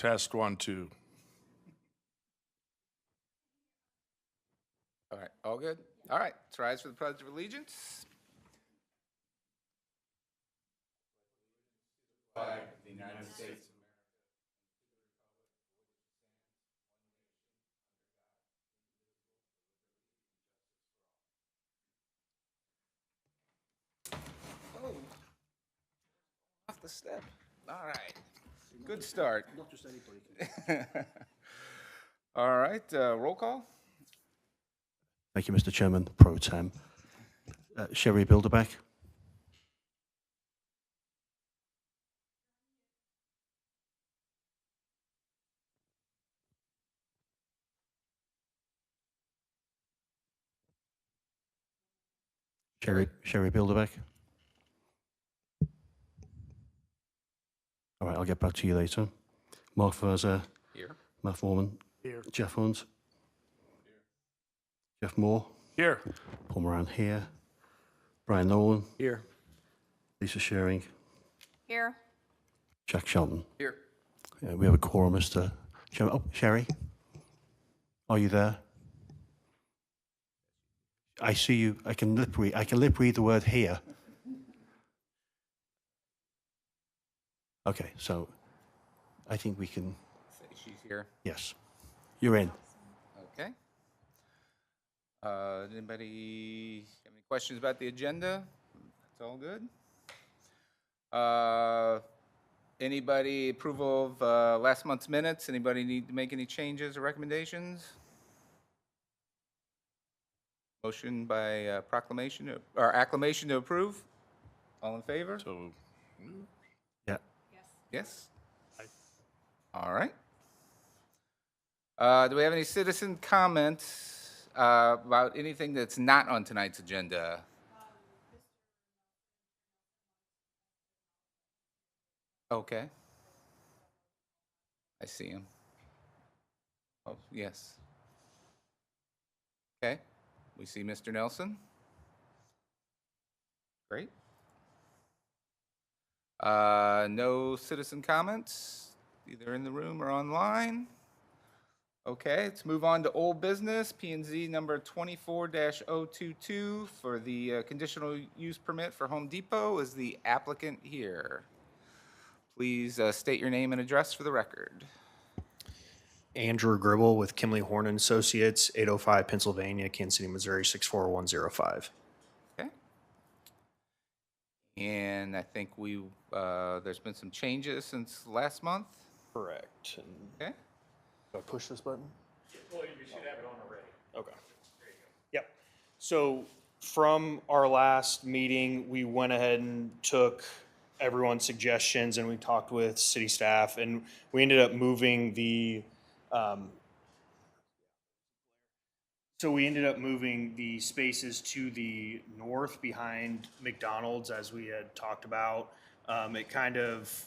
Test 1, 2. All right, all good? All right, let's rise for the Pledge of Allegiance. Flag of the United States of America. Oh, off the step. All right, good start. Not just anybody can. All right, roll call. Thank you, Mr. Chairman, Pro Tem. Sherry Bilderbeck. Sherry Bilderbeck. All right, I'll get back to you later. Mark Verzer. Here. Matt Foreman. Here. Jeff Hunt. Jeff Moore. Here. Paul Moran here. Brian Nolan. Here. Lisa Shearing. Here. Jack Shelton. Here. We have a quorum, Mr. Chairman. Oh, Sherry. Are you there? I see you. I can lip read the word here. Okay, so I think we can. Say she's here. Yes, you're in. Okay. Anybody have any questions about the agenda? That's all good. Anybody approval of last month's minutes? Anybody need to make any changes or recommendations? Motion by proclamation or acclamation to approve? All in favor? So, Yeah. Yes? All right. Do we have any citizen comments about anything that's not on tonight's agenda? Okay. I see him. Oh, yes. Okay. We see Mr. Nelson. Great. No citizen comments, either in the room or online. Okay, let's move on to old business, P&Z number 24-022 for the conditional use permit for Home Depot. Is the applicant here? Please state your name and address for the record. Andrew Gribble with Kimley Horn and Associates, 805 Pennsylvania, Kansas City, Missouri, 64105. Okay. And I think there's been some changes since last month. Correct. And Okay. do I push this button? Well, you should have it on already. Okay. There you go. Yep. So from our last meeting, we went ahead and took everyone's suggestions and we talked with city staff and we ended up moving the spaces to the north behind McDonald's, as we had talked about. It kind of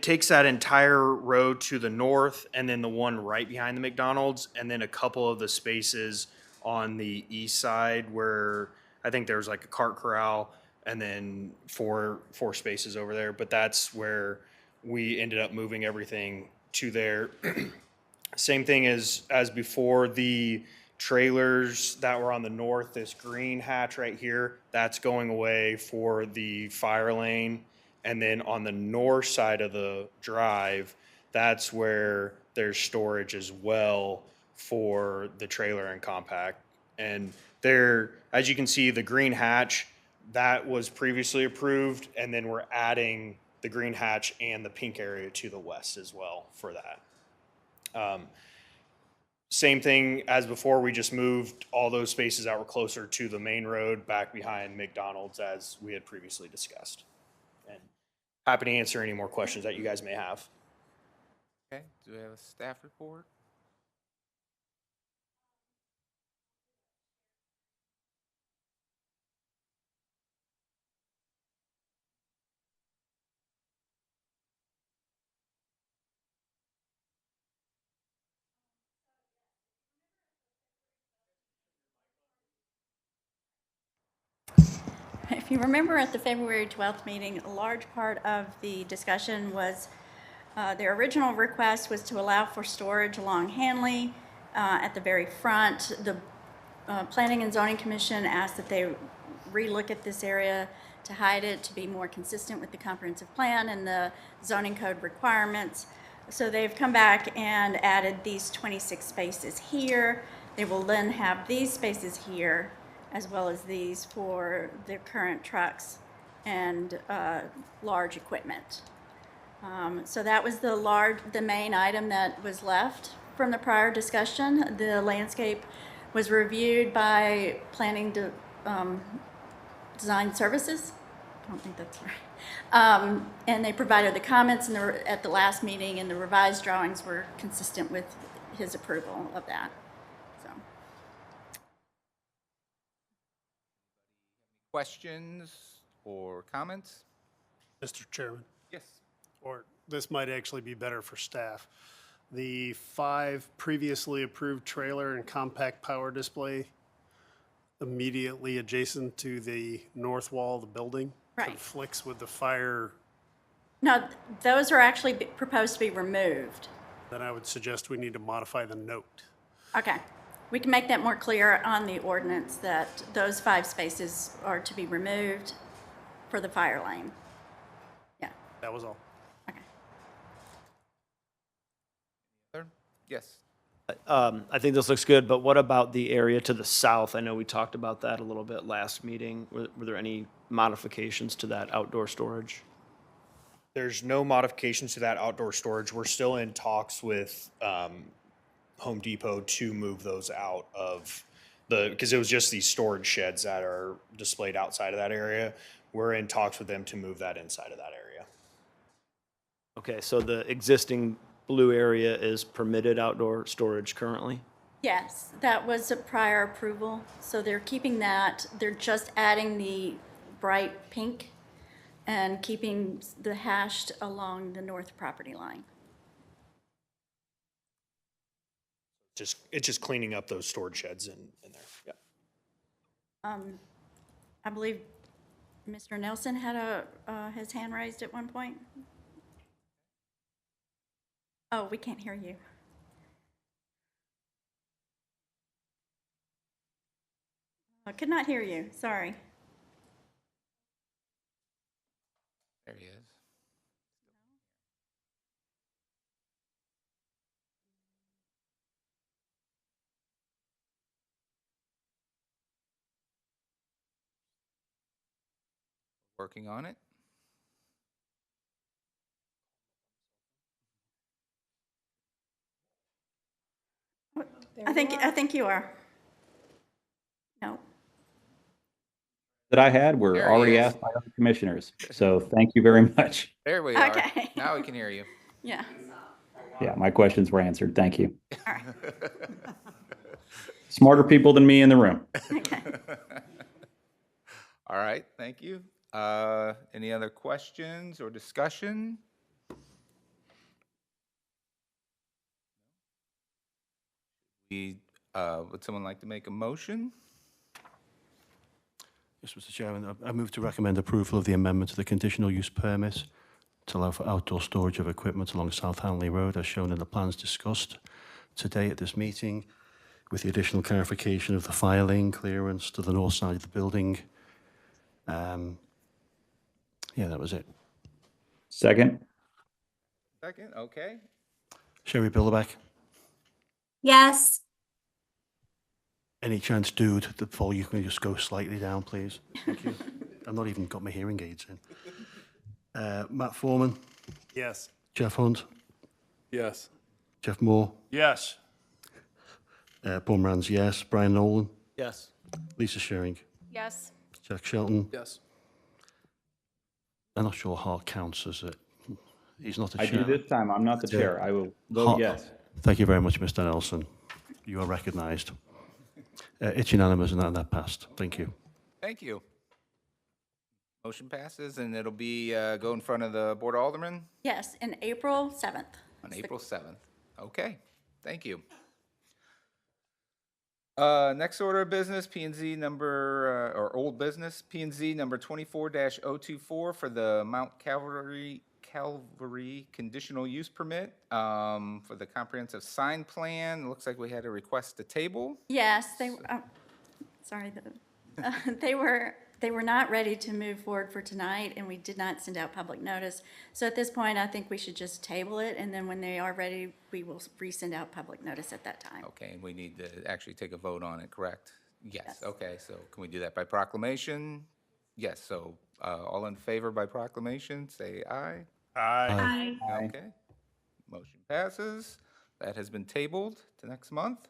takes that entire road to the north and then the one right behind the McDonald's and then a couple of the spaces on the east side where I think there's like a cart corral and then four spaces over there. But that's where we ended up moving everything to there. Same thing as before, the trailers that were on the north, this green hatch right here, that's going away for the fire lane. And then on the north side of the drive, that's where there's storage as well for the trailer and compact. And there, as you can see, the green hatch, that was previously approved, and then we're adding the green hatch and the pink area to the west as well for that. Same thing as before, we just moved all those spaces that were closer to the main road back behind McDonald's as we had previously discussed. And happy to answer any more questions that you guys may have. Okay, do we have a staff report? you remember at the February 12th meeting, a large part of the discussion was their original request was to allow for storage along Hanley at the very front. The Planning and Zoning Commission asked that they relook at this area to hide it, to be more consistent with the comprehensive plan and the zoning code requirements. So they've come back and added these 26 spaces here. They will then have these spaces here, as well as these for their current trucks and large equipment. So that was the main item that was left from the prior discussion. The landscape was reviewed by Design Services. I don't think that's right. And they provided the comments at the last meeting, and the revised drawings were consistent with his approval of that. So, Questions or comments? Mr. Chairman, Yes. or this might actually be better for staff. The 5 previously approved trailer and compact power display immediately adjacent to the north wall of the building Right. conflicts with the fire. no, those are actually proposed to be removed. Then I would suggest we need to modify the note. Okay. We can make that more clear on the ordinance that those 5 spaces are to be removed for the fire lane. Yeah, That was all. okay. Sir? Yes. I think this looks good, but what about the area to the south? I know we talked about that a little bit last meeting. Were there any modifications to that outdoor storage? There's no modifications to that outdoor storage. We're still in talks with Home Depot to move those out of because it was just these storage sheds that are displayed outside of that area. We're in talks with them to move that inside of that area. Okay, so the existing blue area is permitted outdoor storage currently? Yes, that was a prior approval, so they're keeping that. They're just adding the bright pink and keeping the hashed along the north property line. It's just cleaning up those storage sheds in there. Yeah. I believe Mr. Nelson had his hand raised at one point. Oh, we can't hear you. I could not hear you, sorry. There he is. Working on it. I think you are. No. That I had were There he already is. asked by other commissioners. So thank you very much. There we are. Okay. Now we can hear you. Yeah, Yeah, my questions were answered. Thank you. all right, Smarter people than me in the room. okay. All right, thank you. Any other questions or discussion? Would someone like to make a motion? Yes, Mr. Chairman, I move to recommend approval of the amendment to the conditional use permit to allow for outdoor storage of equipment along South Hanley Road as shown in the plans discussed today at this meeting, with the additional clarification of the fire lane clearance to the north side of the building. Yeah, that was it. Second? Second, okay. Sherry Bilderbeck, Yes. any chance, dude, that Paul, you can just go slightly down, please? Thank you. I've not even got my hearing aids in. Matt Foreman, Yes. Jeff Hunt, Yes. Jeff Moore, Yes. Bumrans, yes. Brian Nolan, Yes. Lisa Schering, Yes. Jack Shelton. Yes. I'm not sure Hart counts as it. He's not a I chair. do this time. I'm not the chair. I will vote Hart- yes. Thank you very much, Mr. Nelson. You are recognised. It's unanimous and that passed. Thank you. Thank you. Motion passes, and it'll be go in front of the Board of Aldermen Yes, in April 7th. on April 7th. Okay, thank you. Next order of business, P and Z number, or old business, P and Z number 24-024 for the Mount Calvary conditional use permit for the comprehensive sign plan. Looks like we had a request to table. Yes, sorry, they were not ready to move forward for tonight, and we did not send out public notice. So at this point, I think we should just table it, and then when they are ready, we will resend out public notice at that time. Okay, and we need to actually take a vote on it, correct? Yes, Yes. okay, so can we do that by proclamation? Yes, so all in favor by proclamation, say aye. Aye. Aye. Okay, motion passes. That has been tabled to next month.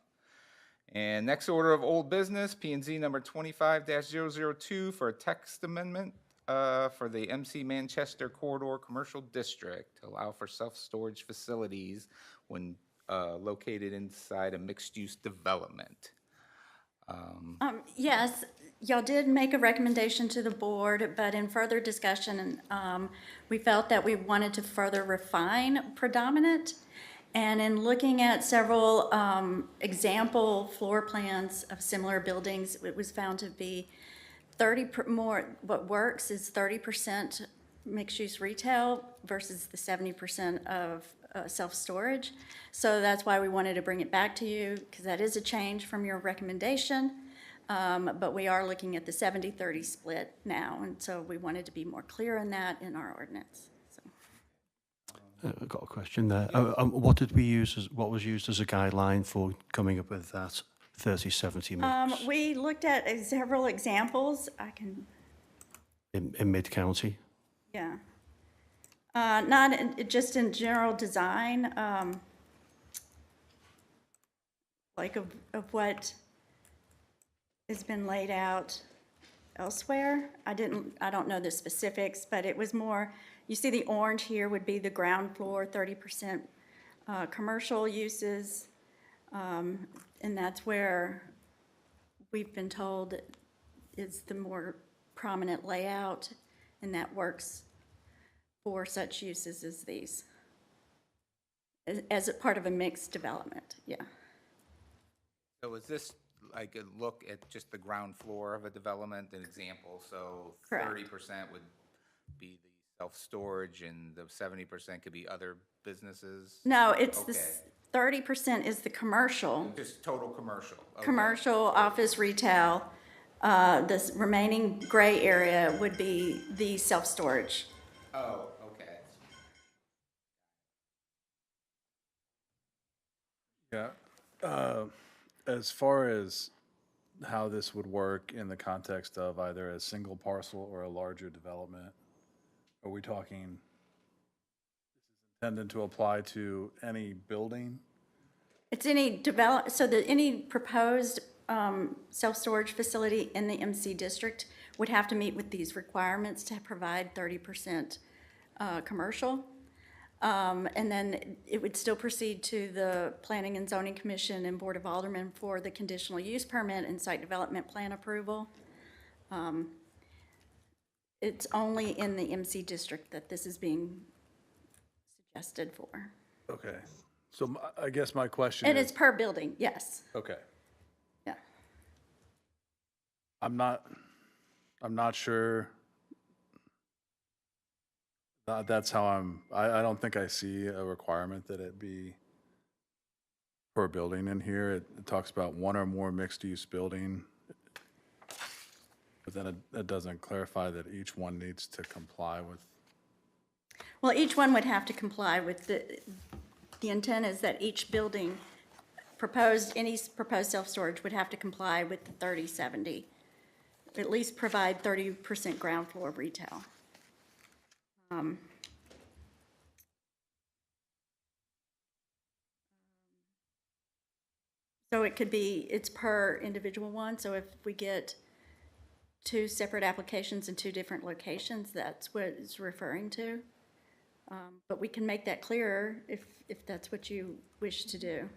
And next order of old business, P and Z number 25-002 for a text amendment for the MC Manchester Corridor Commercial District to allow for self-storage facilities when located inside a mixed-use development. Yes, y'all did make a recommendation to the board, but in further discussion, we felt that we wanted to further refine predominant. And in looking at several example floor plans of similar buildings, it was found to be what works is 30% mixed-use retail versus the 70% of self-storage. So that's why we wanted to bring it back to you, because that is a change from your recommendation. But we are looking at the 70-30 split now, and so we wanted to be more clear in that in our ordinance. So. I've got a question there. What did we use what was used as a guideline for coming up with that 30-70 mix We looked at several examples. in mid-county? Yeah. Not just in general design, like of what has been laid out elsewhere. I don't know the specifics, but it was more, you see the orange here would be the ground floor, 30% commercial uses. And that's where we've been told is the more prominent layout, and that works for such uses as these, as a part of a mixed development, yeah. So is this like a look at just the ground floor of a development, an example? So Correct. 30% would be the self-storage and the 70% could be other businesses? No, it's Okay. 30% is the commercial, Just total commercial? Okay. commercial, office, retail. This remaining gray area would be the self-storage. Oh, okay. Yeah. As far as how this would work in the context of either a single parcel or a larger development, are we talking, this is intended to apply to any building? It's any any proposed self-storage facility in the MC district would have to meet with these requirements to provide 30% commercial. And then it would still proceed to the Planning and Zoning Commission and Board of Aldermen for the conditional use permit and site development plan approval. It's only in the MC district that this is being suggested for. Okay. So I guess my question And is. it's per building, yes, Okay. yeah. I'm not sure. That's how I don't think I see a requirement that it be for a building in here. It talks about one or more mixed-use building. But then it doesn't clarify that each one needs to comply with. Well, each one would have to comply with the intent is that each building any proposed self-storage would have to comply with the 30-70. At least provide 30% ground floor retail. So it could be, it's per individual one, so if we get two separate applications in two different locations, that's what it's referring to. But we can make that clearer if that's what you wish to do.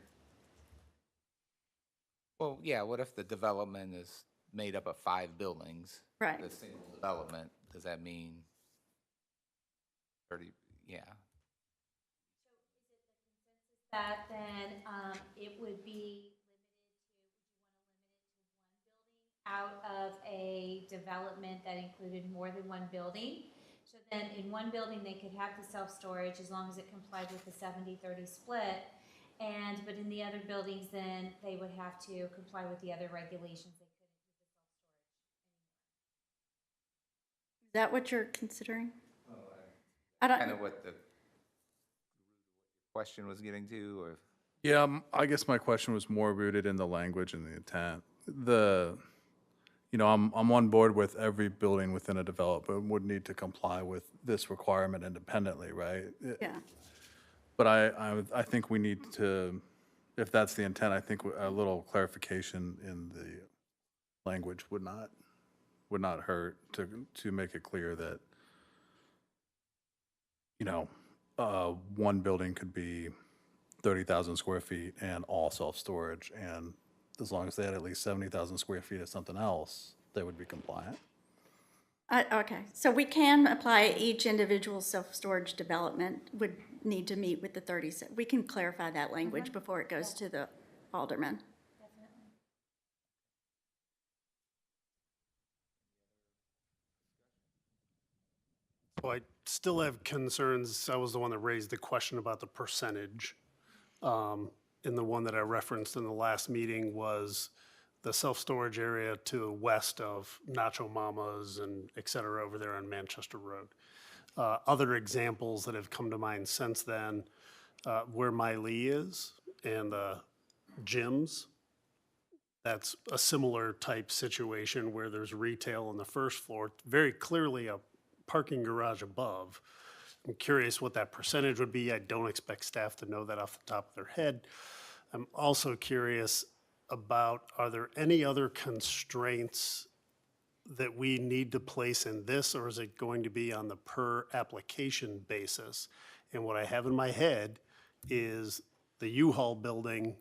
Well, yeah, what if the development is made up of 5 buildings? Right. The single development, does that mean 30, yeah. That then it would be out of a development that included more than one building. So then in one building, they could have the self-storage as long as it complied with the 70-30 split. But in the other buildings, then they would have to comply with the other regulations. They couldn't do the self-storage. Is that what you're considering? I don't. Kind of what the question was getting to, or? Yeah, I guess my question was more rooted in the language and the intent. I'm on board with every building within a development would need to comply with this requirement independently, right? Yeah. But I think we need to, if that's the intent, I think a little clarification in the language would not hurt to make it clear that, one building could be 30,000 square feet and all self-storage, and as long as they had at least 70,000 square feet of something else, they would be compliant. Okay, so we can apply each individual self-storage development would need to meet with the 30. We can clarify that language before it goes to the alderman. So I still have concerns. I was the one that raised the question about the percentage. And the one that I referenced in the last meeting was the self-storage area to the west of Nacho Mama's and et cetera over there on Manchester Road. Other examples that have come to mind since then, where Miley is and the gyms, that's a similar type situation where there's retail on the first floor, very clearly a parking garage above. I'm curious what that percentage would be. I don't expect staff to know that off the top of their head. I'm also curious about, are there any other constraints that we need to place in this, or is it going to be on the per application basis? And what I have in my head is the U-Haul building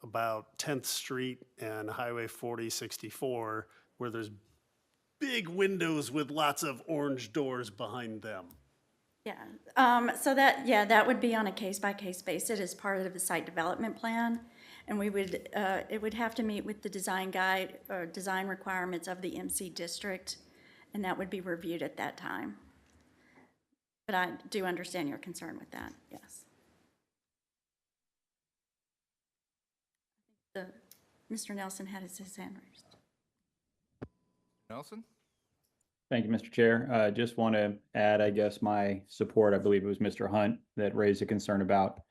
about 10th Street and Highway 4064, where there's big windows with lots of orange doors behind them. Yeah, so that would be on a case-by-case basis as part of the site development plan. And it would have to meet with the design guide or design requirements of the MC district, and that would be reviewed at that time. But I do understand your concern with that, yes. Mr. Nelson had his hand raised. Nelson? Thank you, Mr. Chair. Just want to add, I guess, my support. I believe it was Mr. Hunt that raised a concern about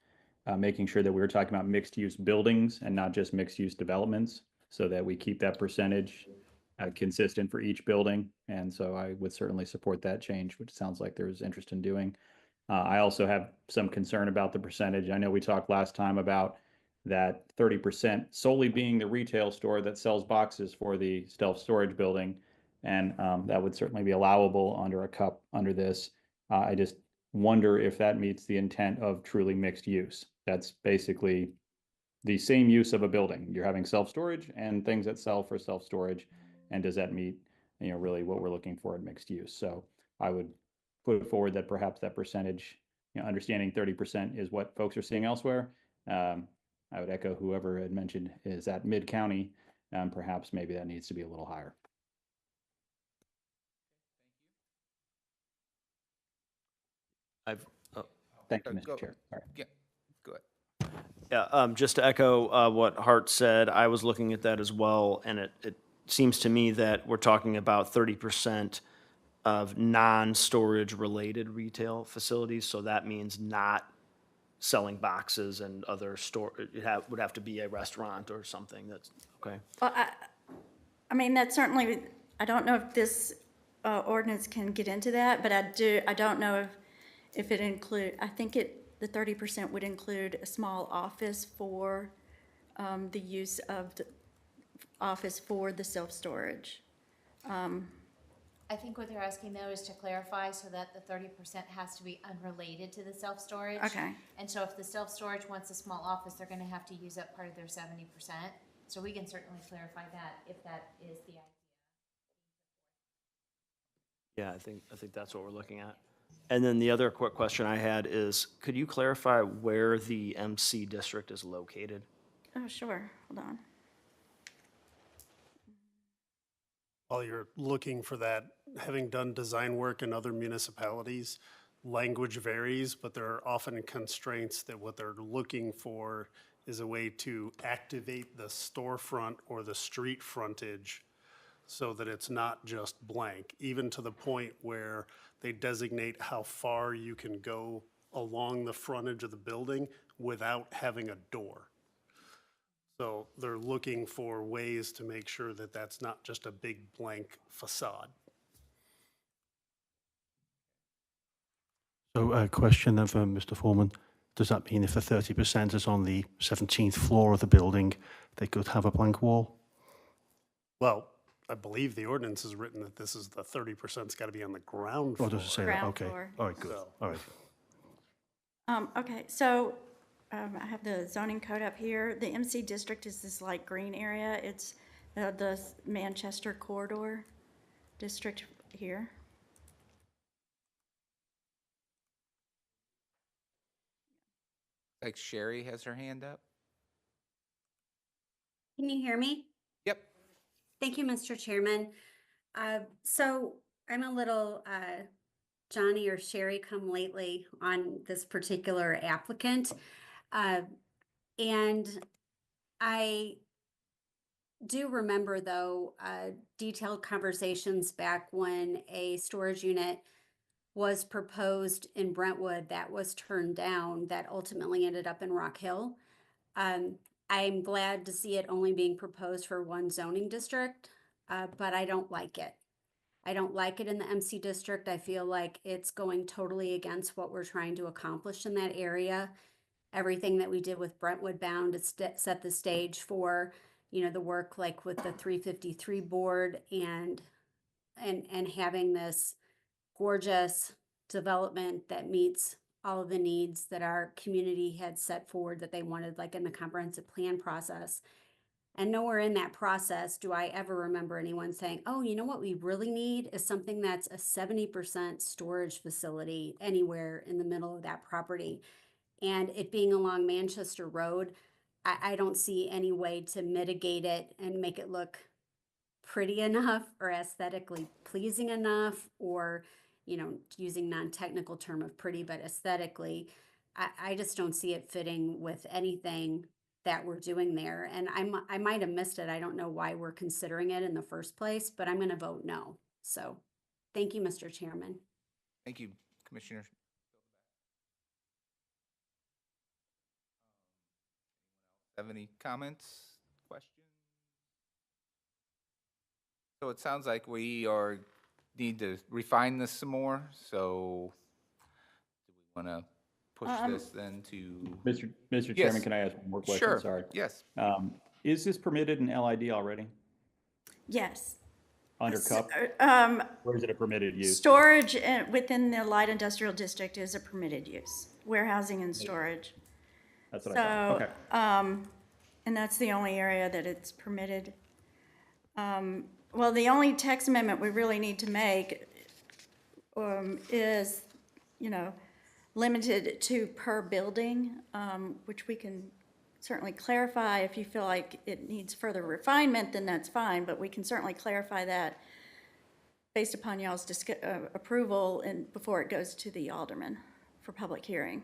making sure that we were talking about mixed-use buildings and not just mixed-use developments, so that we keep that percentage consistent for each building. And so I would certainly support that change, which sounds like there's interest in doing. I also have some concern about the percentage. I know we talked last time about that 30% solely being the retail store that sells boxes for the self-storage building. And that would certainly be allowable under a cup under this. I just wonder if that meets the intent of truly mixed use. That's basically the same use of a building. You're having self-storage and things that sell for self-storage. And does that meet, really what we're looking for in mixed use? So I would put forward that perhaps that percentage, understanding 30% is what folks are seeing elsewhere. I would echo whoever had mentioned is at mid-county. Perhaps maybe that needs to be a little higher. Thank you, Mr. Chair. All right. Yeah, go ahead. Yeah, just to echo what Hart said, I was looking at that as well, and it seems to me that we're talking about 30% of non-storage related retail facilities, so that means not selling boxes and other would have to be a restaurant or something. That's okay. Well, I mean, that certainly, I don't know if this ordinance can get into that, but I don't know if it I think the 30% would include a small office for the use of the office for the self-storage. I think what they're asking though is to clarify so that the 30% has to be unrelated to the self-storage. Okay. And so if the self-storage wants a small office, they're gonna have to use up part of their 70%. So we can certainly clarify that if that is the idea. Yeah, I think that's what we're looking at. And then the other quick question I had is, could you clarify where the MC district is located? Oh, sure, hold on. While you're looking for that, having done design work in other municipalities, language varies, but there are often constraints that what they're looking for is a way to activate the storefront or the street frontage so that it's not just blank, even to the point where they designate how far you can go along the frontage of the building without having a door. So they're looking for ways to make sure that that's not just a big blank facade. So a question then for Mr. Foreman. Does that mean if the 30% is on the 17th floor of the building, they could have a blank wall? Well, I believe the ordinance is written that this is the 30%'s got to be on the ground Or floor. does it say that? Ground Okay. floor. All right, good. So- All right. Okay, so I have the zoning code up here. The MC district is this light green area. It's the Manchester corridor district here. Like Sherry has her hand up. Can you hear me? Yep. Thank you, Mr. Chairman. So I'm a little Johnny or Sherry come lately on this particular applicant. And I do remember, though, detailed conversations back when a storage unit was proposed in Brentwood that was turned down, that ultimately ended up in Rock Hill. I'm glad to see it only being proposed for one zoning district, but I don't like it. I don't like it in the MC district. I feel like it's going totally against what we're trying to accomplish in that area. Everything that we did with Brentwood Bound to set the stage for, the work like with the 353 board and having this gorgeous development that meets all of the needs that our community had set forward that they wanted, like in the comprehensive plan process. And nowhere in that process do I ever remember anyone saying, oh, you know what we really need is something that's a 70% storage facility anywhere in the middle of that property. And it being along Manchester Road, I don't see any way to mitigate it and make it look pretty enough or aesthetically pleasing enough, or using non-technical term of pretty, but aesthetically, I just don't see it fitting with anything that we're doing there. And I might have missed it. I don't know why we're considering it in the first place, but I'm going to vote no. So thank you, Mr. Chairman. Thank you, Commissioner. Have any comments, questions? So it sounds like we need to refine this some more, so do we want to push this then to? Mr. Yes. Chairman, can I ask one more question? Sure. Sorry. Yes. Is this permitted in LID already, Yes. under CUP, or is it a permitted use? Storage within the light industrial district is a permitted use, warehousing and storage. That's what I thought. So, Okay. and that's the only area that it's permitted. Well, the only text amendment we really need to make is, limited to per building, which we can certainly clarify. If you feel like it needs further refinement, then that's fine, but we can certainly clarify that based upon y'all's approval and before it goes to the alderman for public hearing.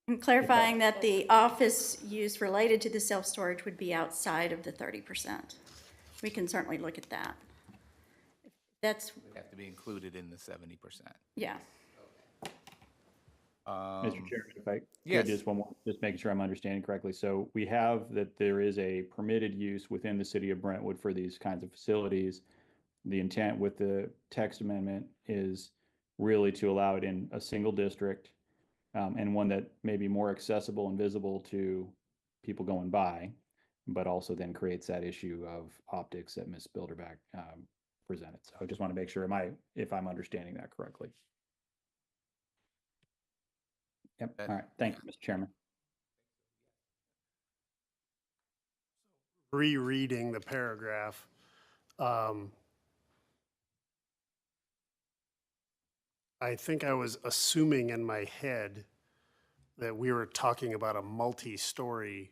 And clarifying that the office use related to the self-storage would be outside of the 30%. We can certainly look at that. That's, They have to be included in the 70%. yeah. Mr. Chairman, if I yes. could, just one more, just making sure I'm understanding correctly. So we have that there is a permitted use within the city of Brentwood for these kinds of facilities. The intent with the text amendment is really to allow it in a single district, and one that may be more accessible and visible to people going by, but also then creates that issue of optics that Ms. Bilderback presented. So I just want to make sure if I'm understanding that correctly. Yep. All right. Thank you, Mr. Chairman. Rereading the paragraph, I think I was assuming in my head that we were talking about a multi-story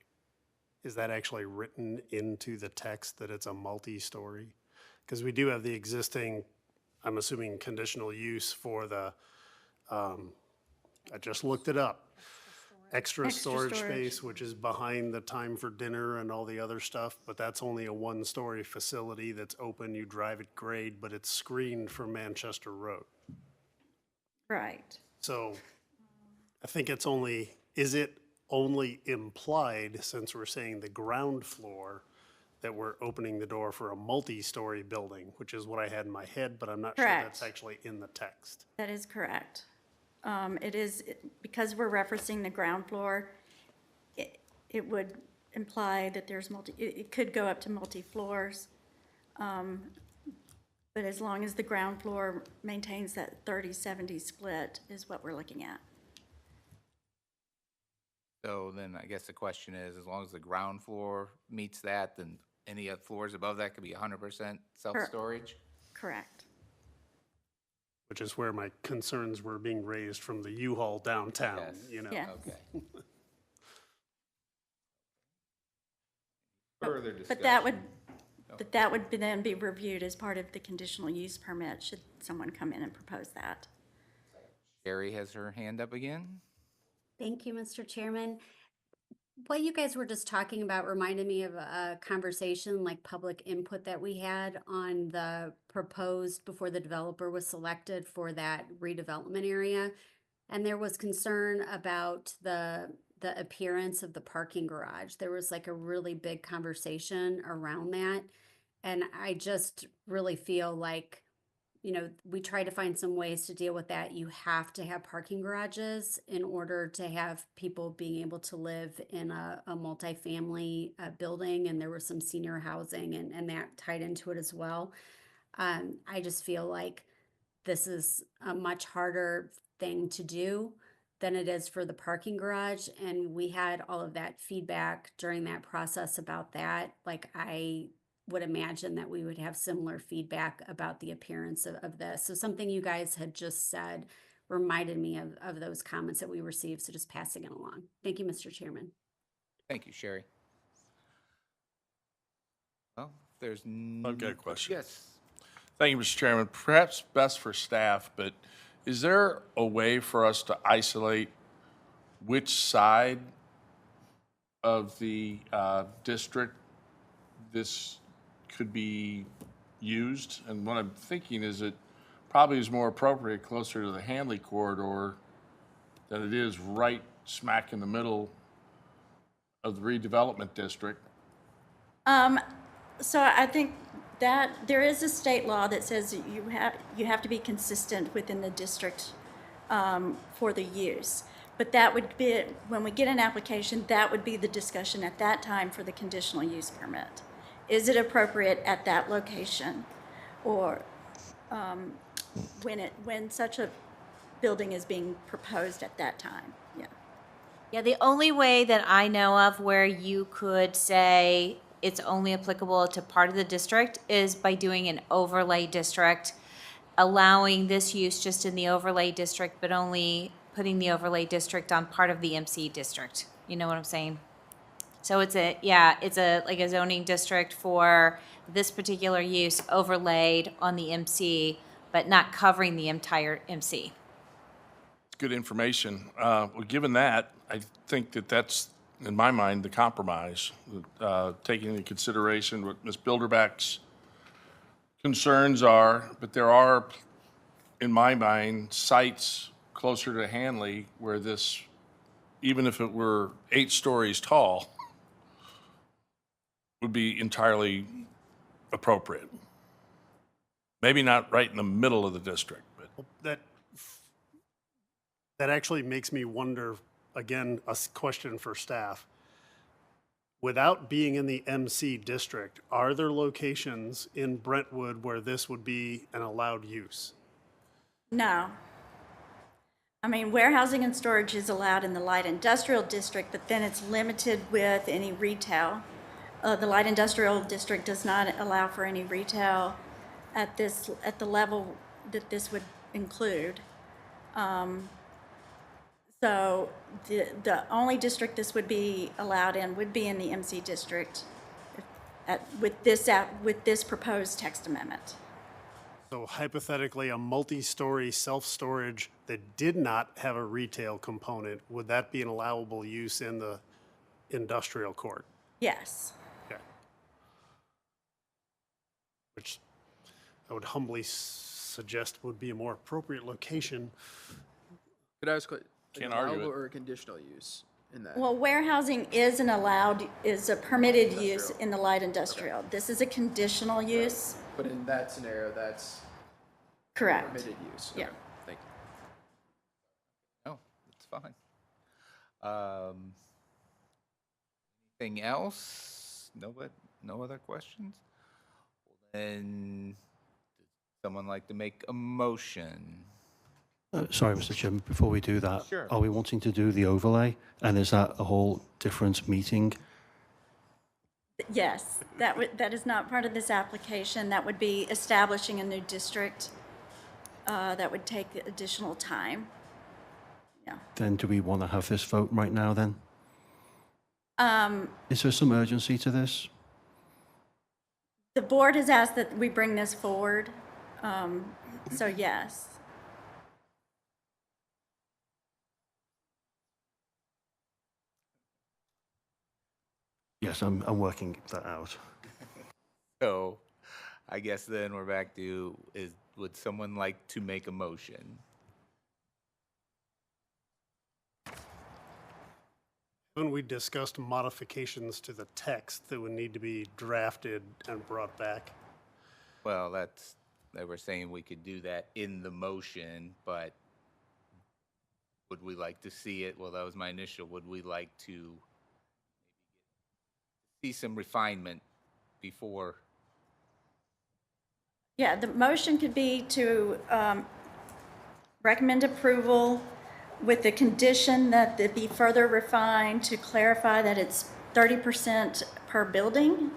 is that actually written into the text that it's a multi-story? Because we do have the existing, I'm assuming, conditional use for the, I just looked it up. Extra Extra storage storage. space, which is behind the time for dinner and all the other stuff, but that's only a one-story facility that's open, you drive it grade, but it's screened from Manchester Road. Right. So I think it's only, is it only implied, since we're saying the ground floor, that we're opening the door for a multi-story building, which is what I had in my head, but I'm not sure that's Correct. actually in the text. That is correct. It is, because we're referencing the ground floor, it would imply that there's it could go up to multi-floors. But as long as the ground floor maintains that 30-70 split is what we're looking at. So then I guess the question is, as long as the ground floor meets that, then any of floors above that could be 100% self-storage? Correct. Which is where my concerns were being raised from the U-Haul downtown, Yes. you know? Yeah. Okay. Further discussion? But that would then be reviewed as part of the conditional use permit, should someone come in and propose that. Sherry has her hand up again. Thank you, Mr. Chairman. What you guys were just talking about reminded me of a conversation, like public input that we had on the proposed before the developer was selected for that redevelopment area. And there was concern about the appearance of the parking garage. There was like a really big conversation around that. And I just really feel like, you know, we try to find some ways to deal with that. You have to have parking garages in order to have people being able to live in a multifamily building. And there was some senior housing and that tied into it as well. I just feel like this is a much harder thing to do than it is for the parking garage. And we had all of that feedback during that process about that. Like, I would imagine that we would have similar feedback about the appearance of this. So something you guys had just said reminded me of those comments that we received. So just passing it along. Thank you, Mr. Chairman. Thank you, Sherry. Well, if there's I've got a question. Yes. Thank you, Mr. Chairman. Perhaps best for staff, but is there a way for us to isolate which side of the district this could be used? And what I'm thinking is it probably is more appropriate closer to the Hanley corridor than it is right smack in the middle of the redevelopment district. So I think that there is a state law that says you have to be consistent within the district for the use. But that would be, when we get an application, that would be the discussion at that time for the conditional use permit. Is it appropriate at that location? Or when such a building is being proposed at that time, yeah. Yeah, the only way that I know of where you could say it's only applicable to part of the district is by doing an overlay district, allowing this use just in the overlay district, but only putting the overlay district on part of the MC district. You know what I'm saying? So it's like a zoning district for this particular use overlaid on the MC, but not covering the entire MC. It's good information. Well, given that, I think that that's, in my mind, the compromise, taking into consideration what Ms. Bilderback's concerns are, but there are, in my mind, sites closer to Hanley where this, even if it were 8 stories tall, would be entirely appropriate. Maybe not right in the middle of the district, but. That actually makes me wonder, again, a question for staff. Without being in the MC district, are there locations in Brentwood where this would be an allowed use? No. I mean, warehousing and storage is allowed in the light industrial district, but then it's limited with any retail. The light industrial district does not allow for any retail at the level that this would include. So the only district this would be allowed in would be in the MC district with this proposed text amendment. So hypothetically, a multi-story self-storage that did not have a retail component, would that be an allowable use in the industrial court? Yes. Okay. Which I would humbly suggest would be a more appropriate location. Could I ask, Can't argue allowable it. or a conditional use in that? Well, warehousing is a permitted use in the light industrial. This is a conditional use. But in that scenario, that's Correct. permitted use. Yeah. Okay, thank you. No, it's fine. Anything else? No other questions? Then, does someone like to make a motion? Sorry, Mr. Chairman, before we do that, Sure. are we wanting to do the overlay? And is that a whole different meeting? Yes, that is not part of this application. That would be establishing a new district. That would take additional time. Yeah. Then do we want to have this vote right now then? Is there some urgency to this? The board has asked that we bring this forward, so yes. Yes, I'm working that out. So, I guess then we're back to, would someone like to make a motion? Haven't we discussed modifications to the text that would need to be drafted and brought back? Well, they were saying we could do that in the motion, but would we like to see it? Well, that was my initial, would we like to see some refinement before? Yeah, the motion could be to recommend approval with the condition that it be further refined to clarify that it's 30% per building,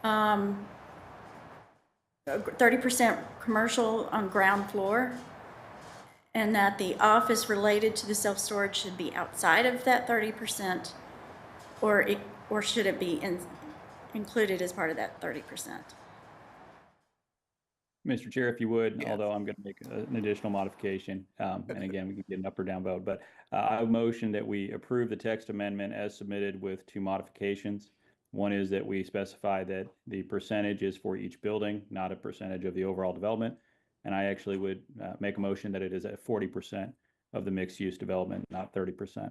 30% commercial on ground floor, and that the office related to the self-storage should be outside of that 30%, or should it be included as part of that 30%? Mr. Chair, if you would, Yes. although I'm going to make an additional modification, and again, we can get an up or down vote, but I motion that we approve the text amendment as submitted with two modifications. One is that we specify that the percentage is for each building, not a percentage of the overall development. And I actually would make a motion that it is at 40% of the mixed-use development, not 30%,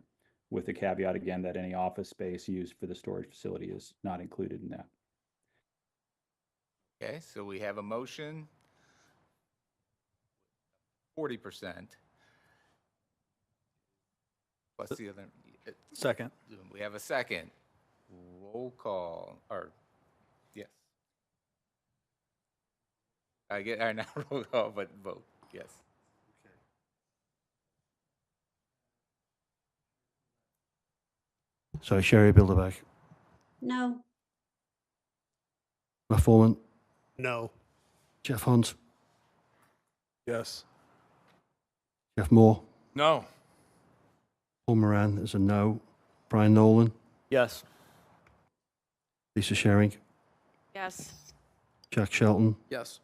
with the caveat again that any office space used for the storage facility is not included in that. Okay, so we have a motion, 40%. Plus the other, Second. we have a second. Roll call, or, yes. Not roll call, but vote, yes. So Sherry Bilderbeck, No. Matt Foreman, No. Jeff Hunt, Yes. Jeff Moore, No. Paul Moran is a no, Brian Nolan, Yes. Lisa Shering, Yes. Jack Shelton, Yes.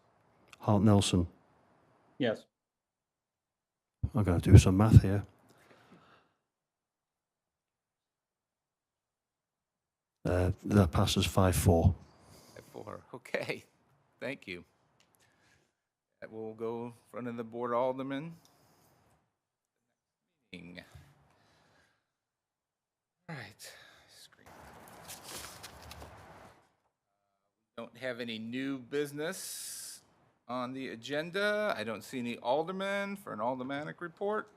Hart Nelson. Yes. I'm going to do some math here. That passes 5-4. 4, okay, thank you. That will go in front of the Board of Aldermen. Meeting. All right. Screen. Don't have any new business on the agenda. I don't see any aldermen for an aldermanic report.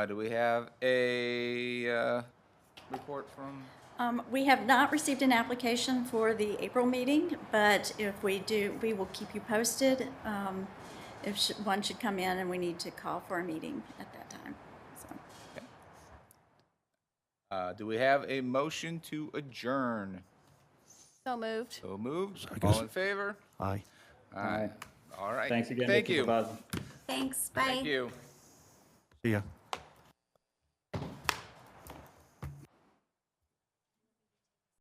Do we have a report from? We have not received an application for the April meeting, but if we do, we will keep you posted. If one should come in and we need to call for a meeting at that time. So. Do we have a motion to adjourn? So moved. So moved. I guess- All in favor? Aye. Aye. All right. Thanks again, Thank Mr. you. Sabazzi. Thanks. Bye. Thank you. See ya.